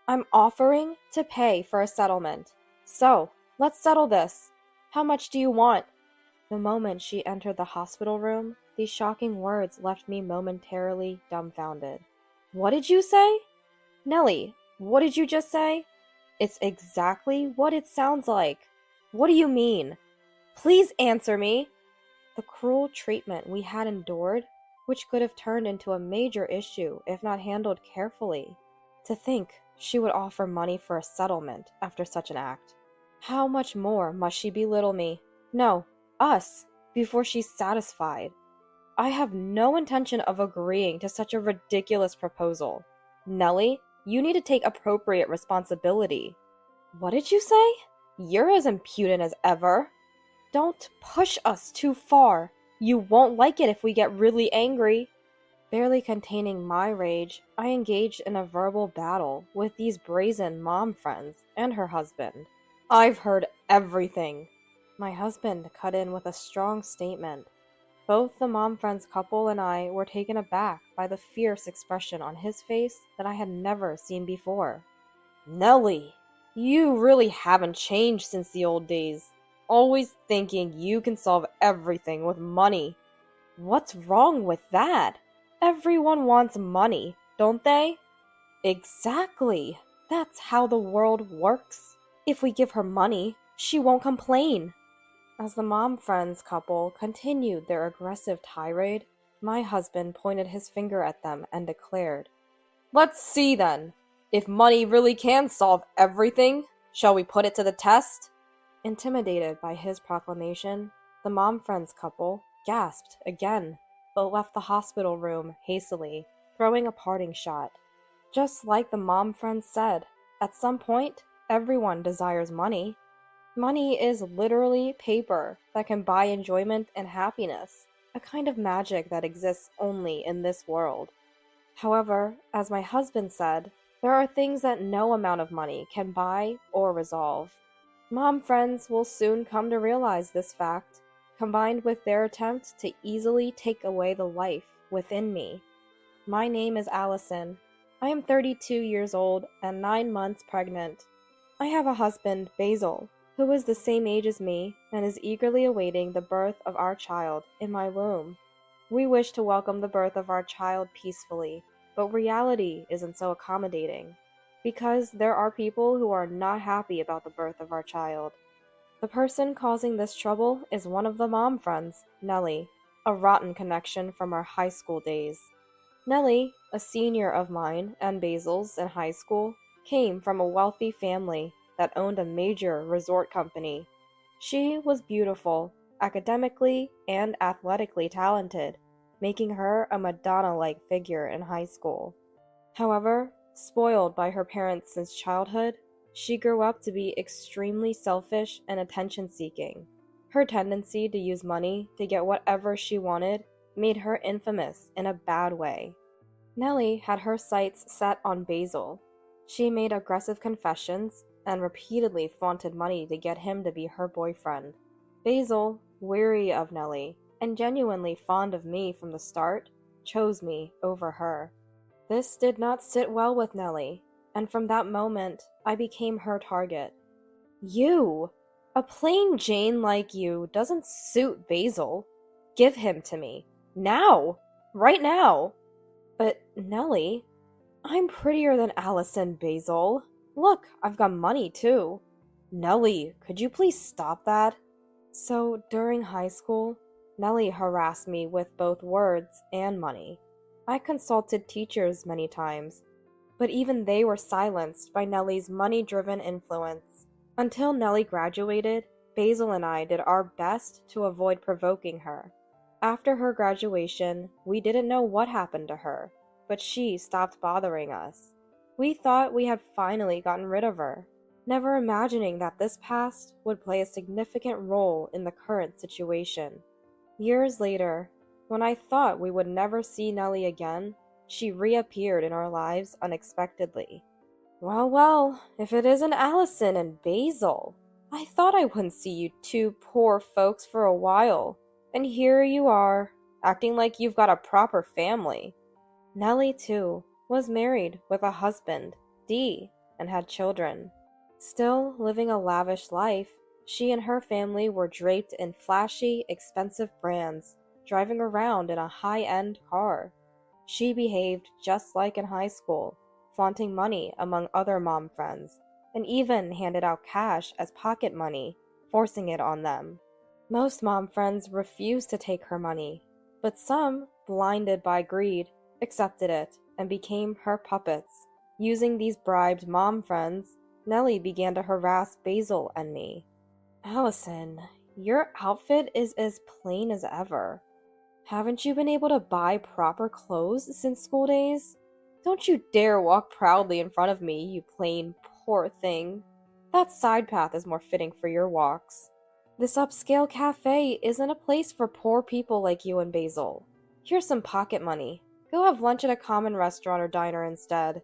I'm offering to pay for a settlement. So, let's settle this. How much do you want? The moment she entered the hospital room, these shocking words left me momentarily dumbfounded. What did you say? Nellie, what did you just say? It's exactly what it sounds like. What do you mean? Please answer me. The cruel treatment we had endured, which could have turned into a major issue if not handled carefully. To think she would offer money for a settlement after such an act. How much more must she belittle me? No, us, before she's satisfied. I have no intention of agreeing to such a ridiculous proposal. Nellie, you need to take appropriate responsibility. What did you say? You're as impudent as ever. Don't push us too far. You won't like it if we get really angry. Barely containing my rage, I engaged in a verbal battle with these brazen mom friends and her husband. I've heard everything. My husband cut in with a strong statement. Both the mom friends couple and I were taken aback by the fierce expression on his face that I had never seen before. Nellie, you really haven't changed since the old days. Always thinking you can solve everything with money. What's wrong with that? Everyone wants money, don't they? Exactly. That's how the world works. If we give her money, she won't complain. As the mom friends couple continued their aggressive tirade, my husband pointed his finger at them and declared, Let's see then. If money really can solve everything, shall we put it to the test? Intimidated by his proclamation, the mom friends couple gasped again, but left the hospital room hastily, throwing a parting shot. Just like the mom friends said, at some point, everyone desires money. Money is literally paper that can buy enjoyment and happiness, a kind of magic that exists only in this world. However, as my husband said, there are things that no amount of money can buy or resolve. Mom friends will soon come to realize this fact, combined with their attempt to easily take away the life within me. My name is Allison. I am 32 years old and 9 months pregnant. I have a husband, Basil, who is the same age as me and is eagerly awaiting the birth of our child in my womb. We wish to welcome the birth of our child peacefully, but reality isn't so accommodating, because there are people who are not happy about the birth of our child. The person causing this trouble is one of the mom friends, Nellie, a rotten connection from our high school days. Nellie, a senior of mine and Basil's in high school, came from a wealthy family that owned a major resort company. She was beautiful, academically and athletically talented, making her a Madonna-like figure in high school. However, spoiled by her parents since childhood, she grew up to be extremely selfish and attention-seeking. Her tendency to use money to get whatever she wanted made her infamous in a bad way. Nellie had her sights set on Basil. She made aggressive confessions and repeatedly flaunted money to get him to be her boyfriend. Basil, weary of Nellie and genuinely fond of me from the start, chose me over her. This did not sit well with Nellie, and from that moment, I became her target. You! A plain Jane like you doesn't suit Basil. Give him to me. Now! Right now! But, Nellie, I'm prettier than Allison, Basil. Look, I've got money too. Nellie, could you please stop that? So, during high school, Nellie harassed me with both words and money. I consulted teachers many times, but even they were silenced by Nellie's money-driven influence. Until Nellie graduated, Basil and I did our best to avoid provoking her. After her graduation, we didn't know what happened to her, but she stopped bothering us. We thought we had finally gotten rid of her, never imagining that this past would play a significant role in the current situation. Years later, when I thought we would never see Nellie again, she reappeared in our lives unexpectedly. Well, if it isn't Allison and Basil. I thought I wouldn't see you two poor folks for a while, and here you are, acting like you've got a proper family. Nellie, too, was married with a husband, Dee, and had children. Still living a lavish life, she and her family were draped in flashy, expensive brands, driving around in a high-end car. She behaved just like in high school, flaunting money among other mom friends, and even handed out cash as pocket money, forcing it on them. Most mom friends refused to take her money, but some, blinded by greed, accepted it and became her puppets. Using these bribed mom friends, Nellie began to harass Basil and me. "Allison, your outfit is as plain as ever. Haven't you been able to buy proper clothes since school days? Don't you dare walk proudly in front of me, you plain, poor thing. That side path is more fitting for your walks. This upscale cafe isn't a place for poor people like you and Basil. Here's some pocket money. Go have lunch at a common restaurant or diner instead."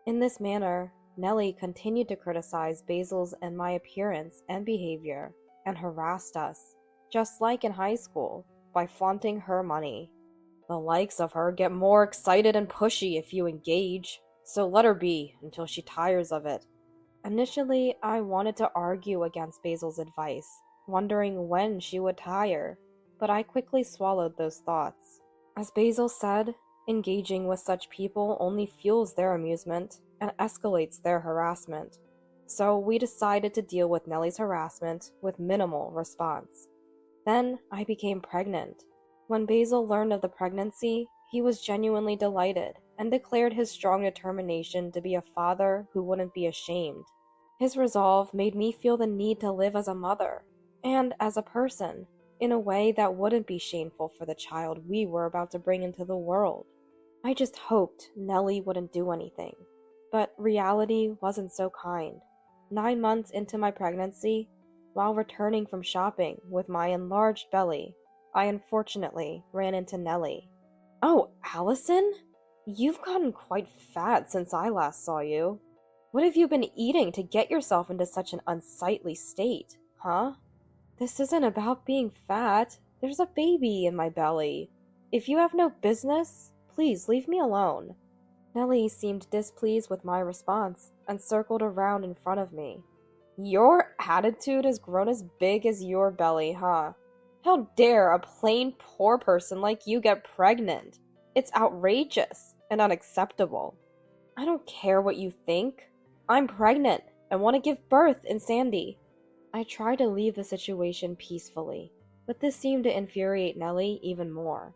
In this manner, Nellie continued to criticize Basil's and my appearance and behavior, and harassed us, just like in high school, by flaunting her money. "The likes of her get more excited and pushy if you engage, so let her be until she tires of it." Initially, I wanted to argue against Basil's advice, wondering when she would tire, but I quickly swallowed those thoughts. As Basil said, engaging with such people only fuels their amusement and escalates their harassment. So we decided to deal with Nellie's harassment with minimal response. Then I became pregnant. When Basil learned of the pregnancy, he was genuinely delighted and declared his strong determination to be a father who wouldn't be ashamed. His resolve made me feel the need to live as a mother and as a person in a way that wouldn't be shameful for the child we were about to bring into the world. I just hoped Nellie wouldn't do anything, but reality wasn't so kind. 9 months into my pregnancy, while returning from shopping with my enlarged belly, I unfortunately ran into Nellie. "Oh, Allison? You've gotten quite fat since I last saw you. What have you been eating to get yourself into such an unsightly state, huh?" "This isn't about being fat. There's a baby in my belly. If you have no business, please leave me alone." Nellie seemed displeased with my response and circled around in front of me. "Your attitude has grown as big as your belly, huh? How dare a plain poor person like you get pregnant? It's outrageous and unacceptable." "I don't care what you think. I'm pregnant and want to give birth in Sandy." I tried to leave the situation peacefully, but this seemed to infuriate Nellie even more.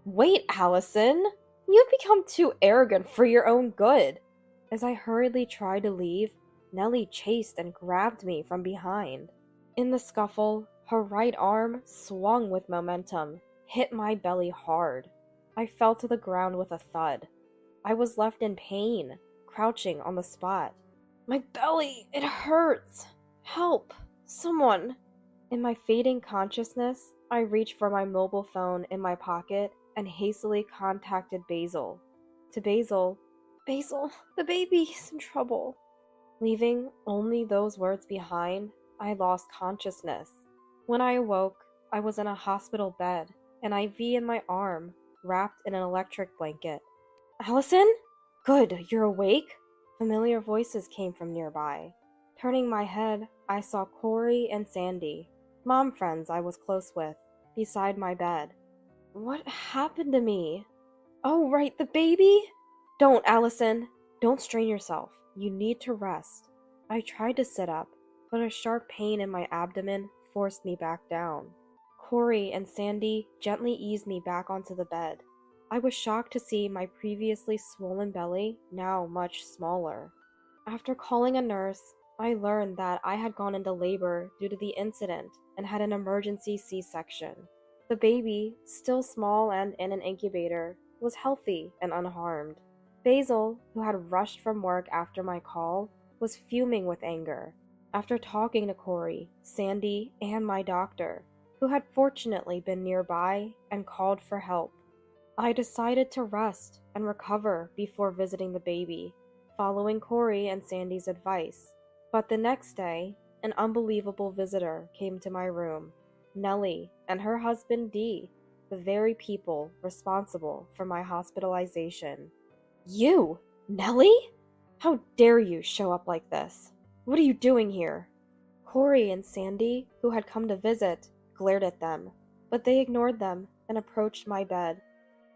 "Wait, Allison! You've become too arrogant for your own good." As I hurriedly tried to leave, Nellie chased and grabbed me from behind. In the scuffle, her right arm, swung with momentum, hit my belly hard. I fell to the ground with a thud. I was left in pain, crouching on the spot. "My belly, it hurts! Help! Someone!" In my fading consciousness, I reached for my mobile phone in my pocket and hastily contacted Basil. To Basil, "Basil, the baby's in trouble." Leaving only those words behind, I lost consciousness. When I awoke, I was in a hospital bed, an IV in my arm, wrapped in an electric blanket. "Allison? Good, you're awake?" Familiar voices came from nearby. Turning my head, I saw Corey and Sandy, mom friends I was close with, beside my bed. "What happened to me?" "Oh, right, the baby?" "Don't, Allison. Don't strain yourself. You need to rest." I tried to sit up, but a sharp pain in my abdomen forced me back down. Corey and Sandy gently eased me back onto the bed. I was shocked to see my previously swollen belly now much smaller. After calling a nurse, I learned that I had gone into labor due to the incident and had an emergency C-section. The baby, still small and in an incubator, was healthy and unharmed. Basil, who had rushed from work after my call, was fuming with anger. After talking to Corey, Sandy, and my doctor, who had fortunately been nearby and called for help, I decided to rest and recover before visiting the baby, following Corey and Sandy's advice. But the next day, an unbelievable visitor came to my room. Nellie and her husband Dee, the very people responsible for my hospitalization. "You, Nellie?" How dare you show up like this? What are you doing here? Corey and Sandy, who had come to visit, glared at them, but they ignored them and approached my bed.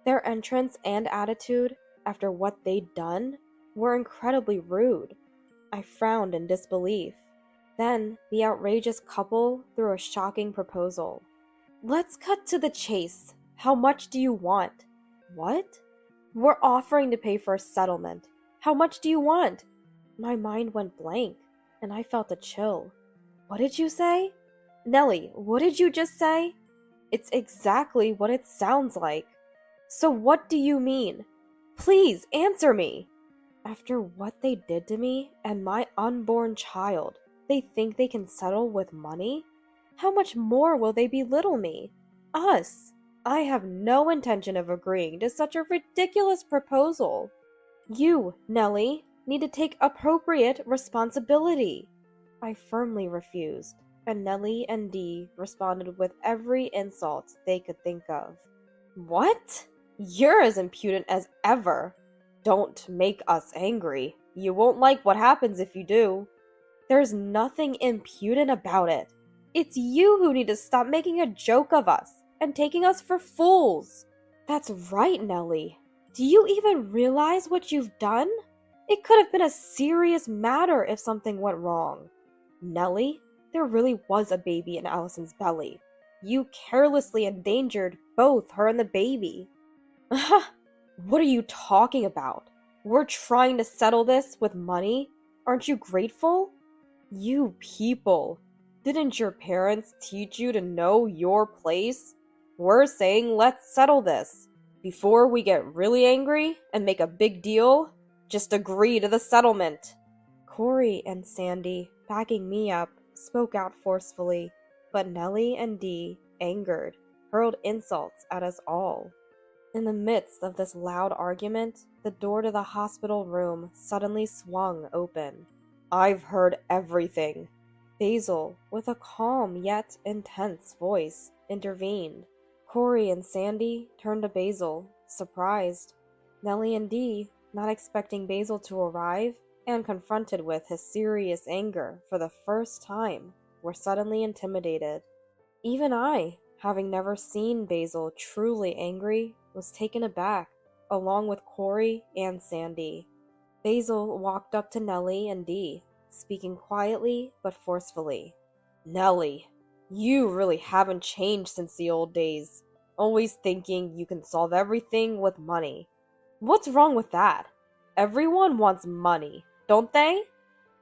Their entrance and attitude, after what they'd done, were incredibly rude. I frowned in disbelief. Then the outrageous couple threw a shocking proposal. Let's cut to the chase. How much do you want? What? We're offering to pay for a settlement. How much do you want? My mind went blank, and I felt a chill. What did you say? Nellie, what did you just say? It's exactly what it sounds like. So what do you mean? Please answer me. After what they did to me and my unborn child, they think they can settle with money? How much more will they belittle me? Us? I have no intention of agreeing to such a ridiculous proposal. You, Nellie, need to take appropriate responsibility. I firmly refused, and Nellie and Dee responded with every insult they could think of. What? You're as impudent as ever. Don't make us angry. You won't like what happens if you do. There's nothing impudent about it. It's you who need to stop making a joke of us and taking us for fools. That's right, Nellie. Do you even realize what you've done? It could have been a serious matter if something went wrong. Nellie, there really was a baby in Allison's belly. You carelessly endangered both her and the baby. What are you talking about? We're trying to settle this with money? Aren't you grateful? You people. Didn't your parents teach you to know your place? We're saying let's settle this. Before we get really angry and make a big deal, just agree to the settlement. Corey and Sandy, backing me up, spoke out forcefully, but Nellie and Dee, angered, hurled insults at us all. In the midst of this loud argument, the door to the hospital room suddenly swung open. I've heard everything. Basil, with a calm yet intense voice, intervened. Corey and Sandy turned to Basil, surprised. Nellie and Dee, not expecting Basil to arrive, and confronted with his serious anger for the first time, were suddenly intimidated. Even I, having never seen Basil truly angry, was taken aback, along with Corey and Sandy. Basil walked up to Nellie and Dee, speaking quietly but forcefully. Nellie, you really haven't changed since the old days, always thinking you can solve everything with money. What's wrong with that? Everyone wants money, don't they?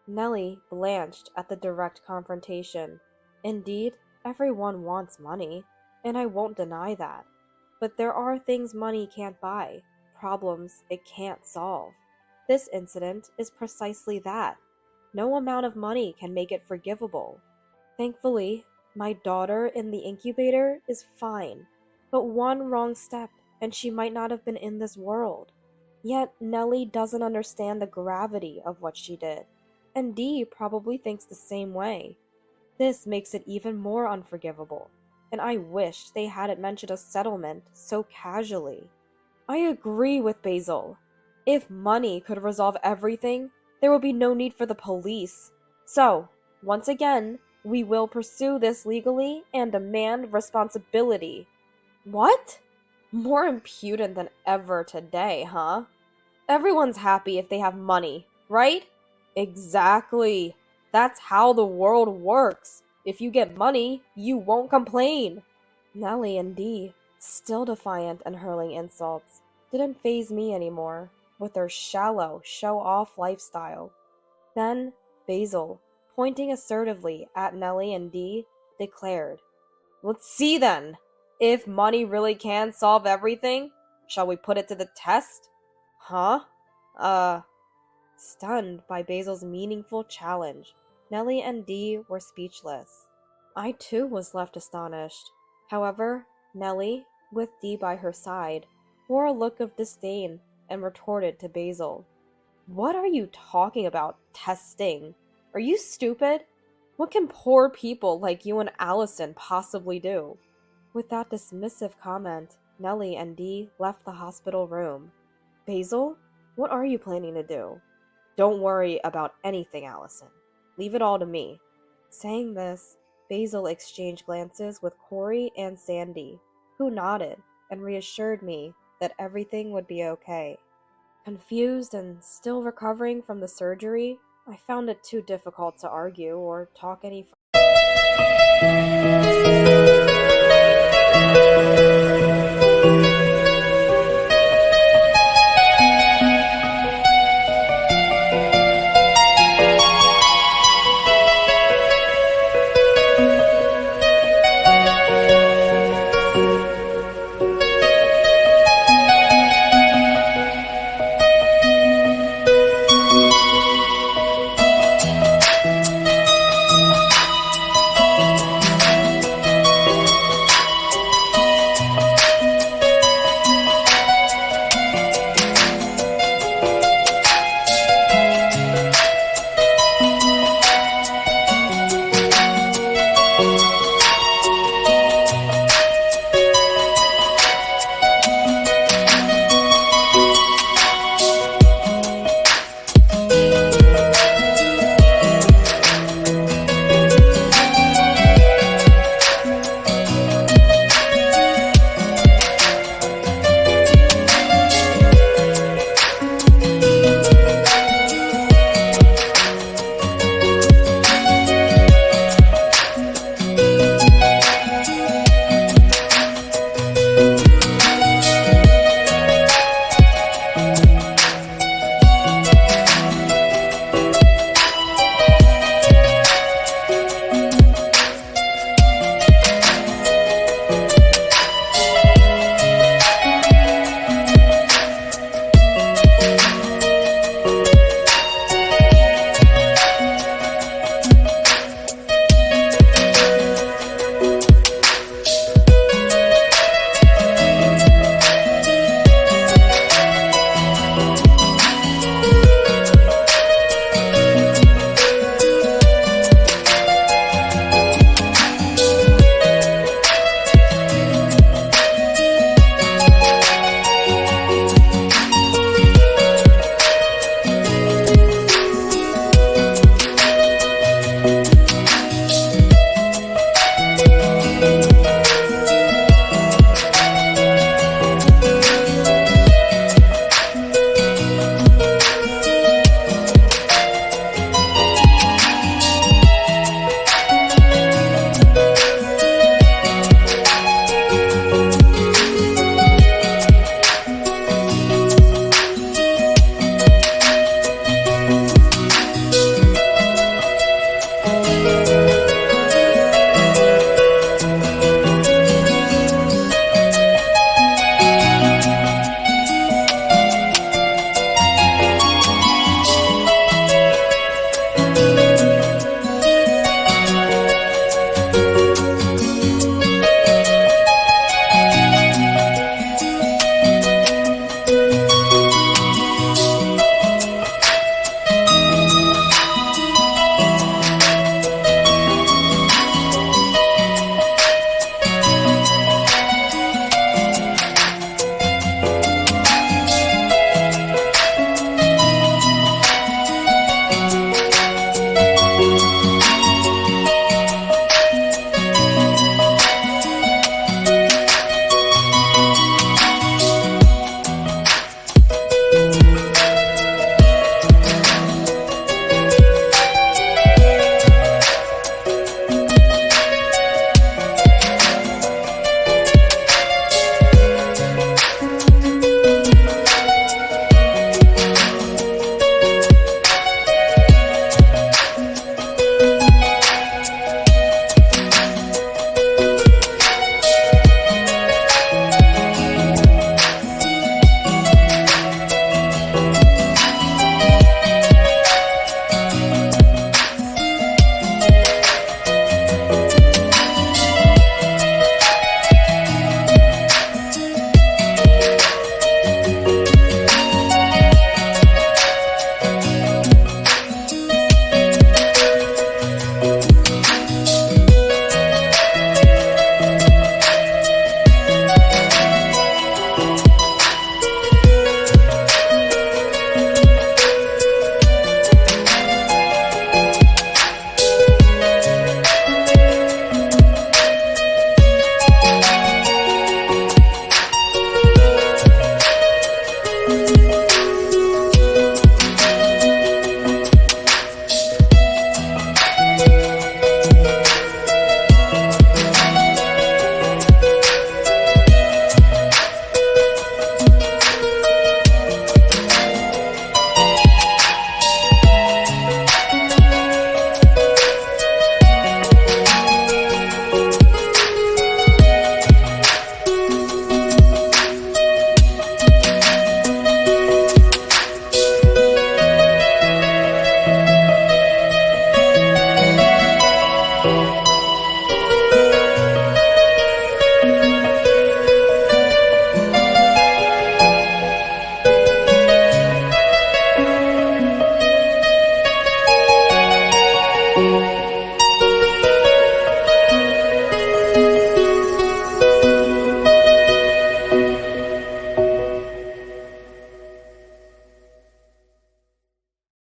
Nellie blanched at the direct confrontation. Indeed, everyone wants money, and I won't deny that. But there are things money can't buy, problems it can't solve. This incident is precisely that. No amount of money can make it forgivable. Thankfully, my daughter in the incubator is fine, but one wrong step and she might not have been in this world. Yet Nellie doesn't understand the gravity of what she did, and Dee probably thinks the same way. This makes it even more unforgivable, and I wish they hadn't mentioned a settlement so casually. I agree with Basil. If money could resolve everything, there would be no need for the police. So, once again, we will pursue this legally and demand responsibility. What? More impudent than ever today, huh? Everyone's happy if they have money, right? Exactly. That's how the world works. If you get money, you won't complain. Nellie and Dee, still defiant and hurling insults, didn't faze me anymore with their shallow, show-off lifestyle. Then Basil, pointing assertively at Nellie and Dee, declared, Let's see then. If money really can solve everything, shall we put it to the test? Huh? Stunned by Basil's meaningful challenge, Nellie and Dee were speechless. I too was left astonished. However, Nellie, with Dee by her side, wore a look of disdain and retorted to Basil. What are you talking about, testing? Are you stupid? What can poor people like you and Allison possibly do? With that dismissive comment, Nellie and Dee left the hospital room. Basil, what are you planning to do? Don't worry about anything, Allison. Leave it all to me. Saying this, Basil exchanged glances with Corey and Sandy, who nodded and reassured me that everything would be okay. Confused and still recovering from the surgery, I found it too difficult to argue or talk any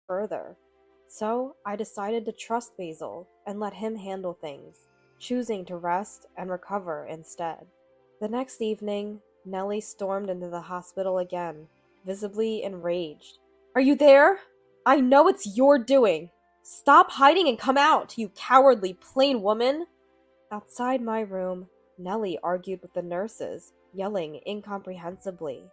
Further. So I decided to trust Basil and let him handle things, choosing to rest and recover instead. The next evening, Nellie stormed into the hospital again, visibly enraged. Are you there? I know it's your doing. Stop hiding and come out, you cowardly plain woman! Outside my room, Nellie argued with the nurses, yelling incomprehensibly.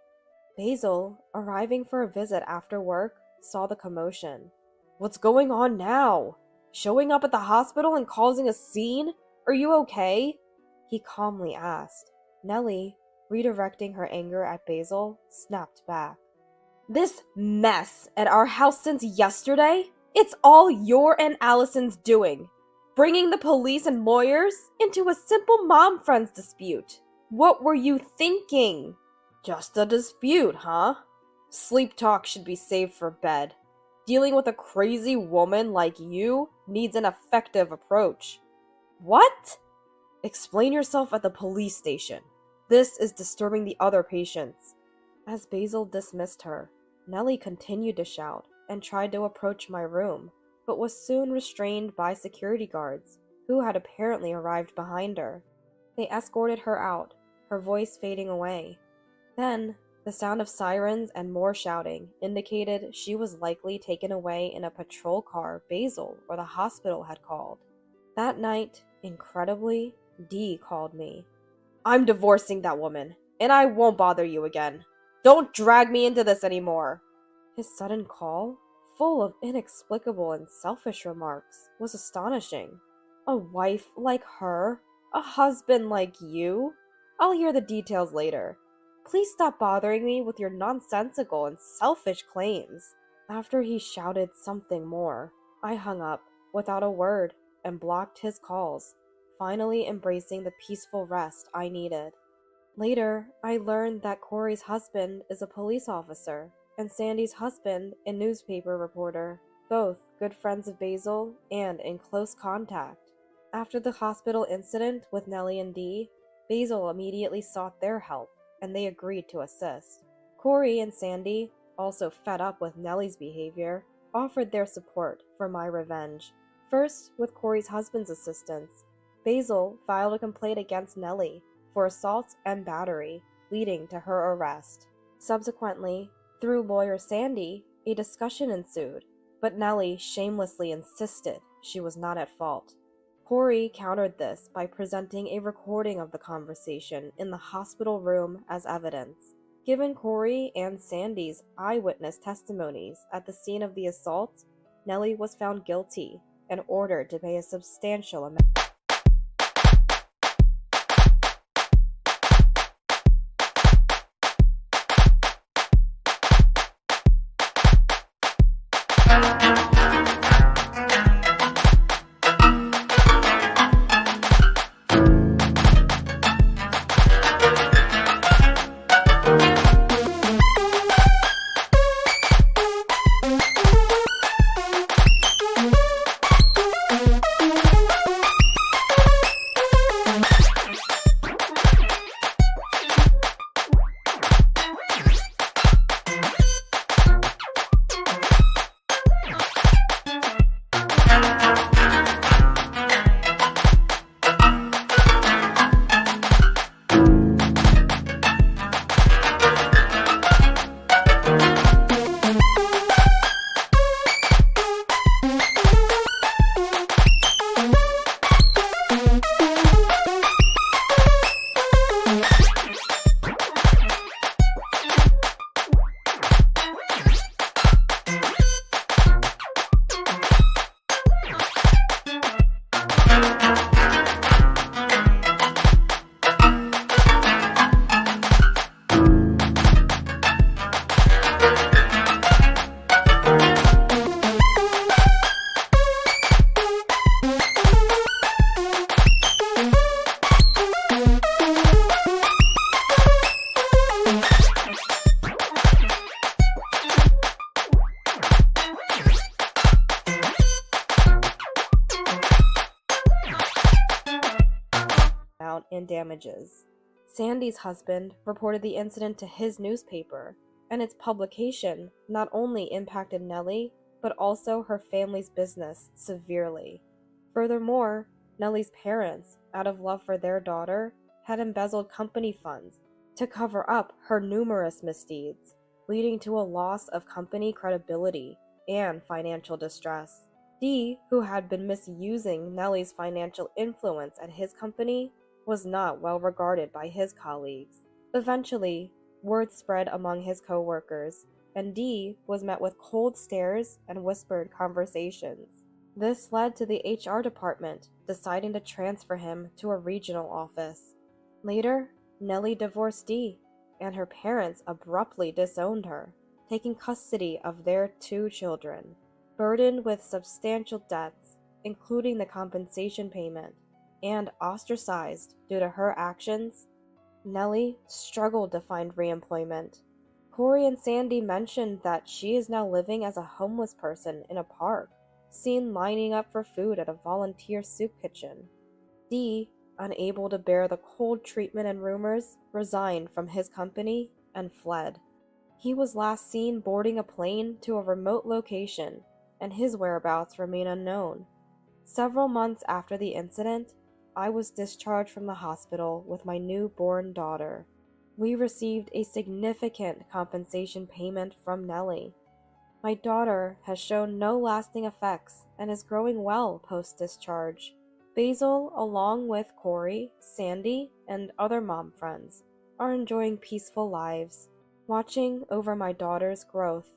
Basil, arriving for a visit after work, saw the commotion. What's going on now? Showing up at the hospital and causing a scene? Are you okay? He calmly asked. Nellie, redirecting her anger at Basil, snapped back. This mess at our house since yesterday? It's all your and Allison's doing. Bringing the police and lawyers into a simple mom-friends dispute. What were you thinking? Just a dispute, huh? Sleep talk should be saved for bed. Dealing with a crazy woman like you needs an effective approach. What? Explain yourself at the police station. This is disturbing the other patients. As Basil dismissed her, Nellie continued to shout and tried to approach my room, but was soon restrained by security guards, who had apparently arrived behind her. They escorted her out, her voice fading away. Then, the sound of sirens and more shouting indicated she was likely taken away in a patrol car Basil or the hospital had called. That night, incredibly, Dee called me. I'm divorcing that woman, and I won't bother you again. Don't drag me into this anymore. His sudden call, full of inexplicable and selfish remarks, was astonishing. A wife like her? A husband like you? I'll hear the details later. Please stop bothering me with your nonsensical and selfish claims. After he shouted something more, I hung up without a word and blocked his calls, finally embracing the peaceful rest I needed. Later, I learned that Corey's husband is a police officer, and Sandy's husband a newspaper reporter, both good friends of Basil and in close contact. After the hospital incident with Nellie and Dee, Basil immediately sought their help, and they agreed to assist. Corey and Sandy, also fed up with Nellie's behavior, offered their support for my revenge. First, with Corey's husband's assistance, Basil filed a complaint against Nellie for assault and battery, leading to her arrest. Subsequently, through lawyer Sandy, a discussion ensued, but Nellie shamelessly insisted she was not at fault. Corey countered this by presenting a recording of the conversation in the hospital room as evidence. Given Corey and Sandy's eyewitness testimonies at the scene of the assault, Nellie was found guilty and ordered to pay a substantial amount. and damages. Sandy's husband reported the incident to his newspaper, and its publication not only impacted Nellie, but also her family's business severely. Furthermore, Nellie's parents, out of love for their daughter, had embezzled company funds to cover up her numerous misdeeds, leading to a loss of company credibility and financial distress. Dee, who had been misusing Nellie's financial influence at his company, was not well regarded by his colleagues. Eventually, word spread among his co-workers, and Dee was met with cold stares and whispered conversations. This led to the HR department deciding to transfer him to a regional office. Later, Nellie divorced Dee, and her parents abruptly disowned her, taking custody of their 2 children. Burdened with substantial debts, including the compensation payment, and ostracized due to her actions, Nellie struggled to find reemployment. Corey and Sandy mentioned that she is now living as a homeless person in a park, seen lining up for food at a volunteer soup kitchen. Dee, unable to bear the cold treatment and rumors, resigned from his company and fled. He was last seen boarding a plane to a remote location, and his whereabouts remain unknown. Several months after the incident, I was discharged from the hospital with my newborn daughter. We received a significant compensation payment from Nellie. My daughter has shown no lasting effects and is growing well post-discharge. Basil, along with Corey, Sandy, and other mom friends, are enjoying peaceful lives. Watching over my daughter's growth